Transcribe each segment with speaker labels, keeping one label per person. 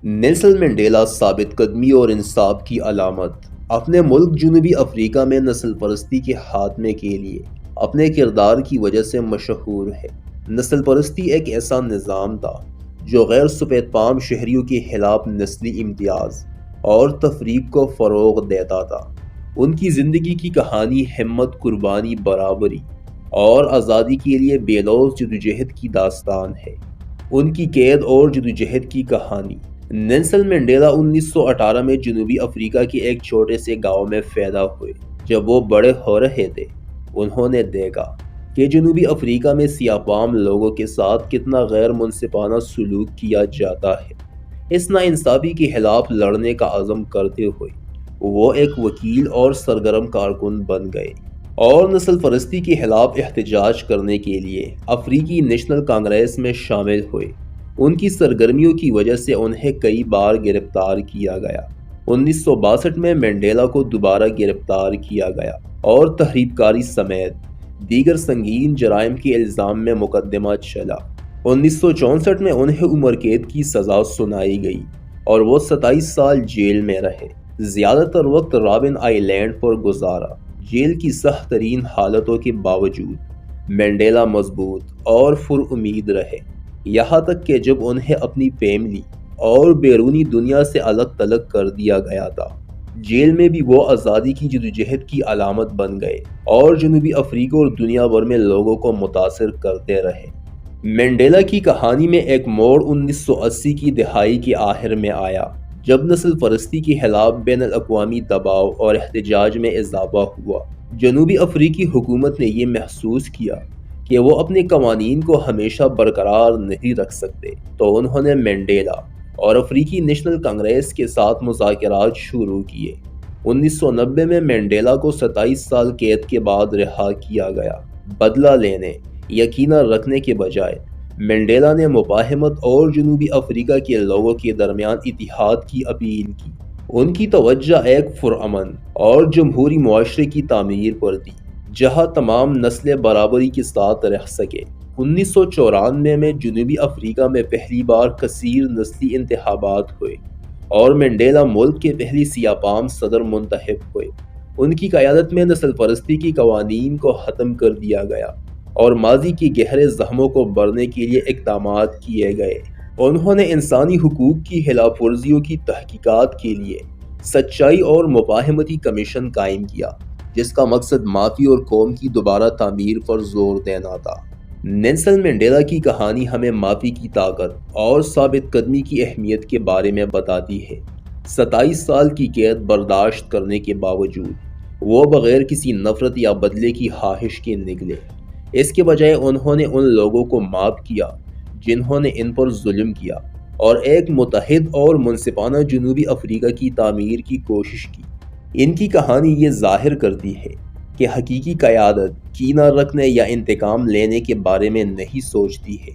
Speaker 1: Nelson Mandela ثابت قدمی اور انصاف کی علامت اپنے ملک جنوبی افریقہ میں نسل پرستی کے خاتمے کے لیے اپنے کردار کی وجہ سے مشہور ہے۔ نسل پرستی ایک ایسا نظام تھا جو غیر سفید فام شہریوں کے خلاف نسلی امتیاز اور تفریق کو فروغ دیتا تھا۔ ان کی زندگی کی کہانی ہمت، قربانی، برابری اور آزادی کے لیے بے لوث جدوجہد کی داستان ہے۔ ان کی قید اور جدوجہد کی کہانی۔ نیلسن منڈیلا 1918 میں جنوبی افریقہ کے ایک چھوٹے سے گاؤں میں پیدا ہوئے۔ جب وہ بڑے ہو رہے تھے، انہوں نے دیکھا کہ جنوبی افریقہ میں سیاہ فام لوگوں کے ساتھ کتنا غیر منصفانہ سلوک کیا جاتا ہے۔ اس ناانصافی کے خلاف لڑنے کا عزم کرتے ہوئے وہ ایک وکیل اور سرگرم کارکن بن گئے اور نسل پرستی کے خلاف احتجاج کرنے کے لیے افریقی نیشنل کانگریس میں شامل ہوئے۔ ان کی سرگرمیوں کی وجہ سے انہیں کئی بار گرفتار کیا گیا۔ 1962 میں منڈیلا کو دوبارہ گرفتار کیا گیا اور تخریب کاری سمیت دیگر سنگین جرائم کے الزام میں مقدمہ چلا۔ 1964 میں انہیں عمر قید کی سزا سنائی گئی اور وہ 27 سال جیل میں رہے۔ زیادہ تر وقت رابن آئی لینڈ پر گزارا۔ جیل کی سخت ترین حالتوں کے باوجود منڈیلا مضبوط اور پر امید رہے، یہاں تک کہ جب انہیں اپنی فیملی اور بیرونی دنیا سے الگ تھلگ کر دیا گیا تھا۔ جیل میں بھی وہ آزادی کی جدوجہد کی علامت بن گئے اور جنوبی افریقہ اور دنیا بھر میں لوگوں کو متاثر کرتے رہے۔ منڈیلا کی کہانی میں ایک موڑ 1980 کی دہائی کے آخر میں آیا، جب نسل پرستی کے خلاف بین الاقوامی دباؤ اور احتجاج میں اضافہ ہوا۔ جنوبی افریقی حکومت نے یہ محسوس کیا کہ وہ اپنے قوانین کو ہمیشہ برقرار نہیں رکھ سکتے، تو انہوں نے منڈیلا اور افریقی نیشنل کانگریس کے ساتھ مذاکرات شروع کیے۔ 1990 میں منڈیلا کو 27 سال قید کے بعد رہا کیا گیا۔ بدلہ لینے، یقین رکھنے کے بجائے منڈیلا نے مفاہمت اور جنوبی افریقہ کے لوگوں کے درمیان اتحاد کی اپیل کی۔ ان کی توجہ ایک پرامن اور جمہوری معاشرے کی تعمیر پر تھی، جہاں تمام نسلیں برابری کے ساتھ رہ سکے۔ 1994 میں جنوبی افریقہ میں پہلی بار کثیر نسلی انتخابات ہوئے اور منڈیلا ملک کے پہلی سیاہ فام صدر منتخب ہوئے۔ ان کی قیادت میں نسل پرستی کی قوانین کو ختم کر دیا گیا اور ماضی کے گہرے زخموں کو بھرنے کے لیے اقدامات کیے گئے۔ انہوں نے انسانی حقوق کی خلاف ورزیوں کی تحقیقات کے لیے سچائی اور مفاہمتی کمیشن قائم کیا، جس کا مقصد معافی اور قوم کی دوبارہ تعمیر پر زور دینا تھا۔ نیلسن منڈیلا کی کہانی ہمیں معافی کی طاقت اور ثابت قدمی کی اہمیت کے بارے میں بتاتی ہے۔ 27 سال کی قید برداشت کرنے کے باوجود وہ بغیر کسی نفرت یا بدلے کی خواہش کے نکلے۔ اس کے بجائے انہوں نے ان لوگوں کو معاف کیا جنہوں نے ان پر ظلم کیا اور ایک متحد اور منصفانہ جنوبی افریقہ کی تعمیر کی کوشش کی۔ ان کی کہانی یہ ظاہر کرتی ہے کہ حقیقی قیادت کینہ رکھنے یا انتقام لینے کے بارے میں نہیں سوچتی ہے،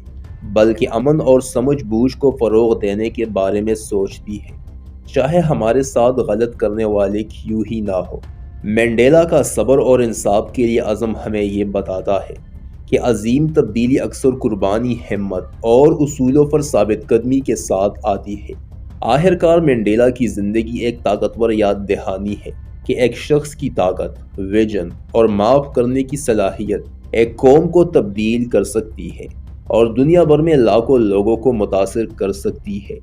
Speaker 1: بلکہ امن اور سمجھ بوجھ کو فروغ دینے کے بارے میں سوچتی ہے، چاہے ہمارے ساتھ غلط کرنے والے کیوں ہی نہ ہو۔ منڈیلا کا صبر اور انصاف کے لیے عزم ہمیں یہ بتاتا ہے کہ عظیم تبدیلی اکثر قربانی، ہمت اور اصولوں پر ثابت قدمی کے ساتھ آتی ہے۔ آخرکار منڈیلا کی زندگی ایک طاقتور یاد دہانی ہے کہ ایک شخص کی طاقت، ویژن اور معاف کرنے کی صلاحیت ایک قوم کو تبدیل کر سکتی ہے اور دنیا بھر میں لاکھوں لوگوں کو متاثر کر سکتی ہے۔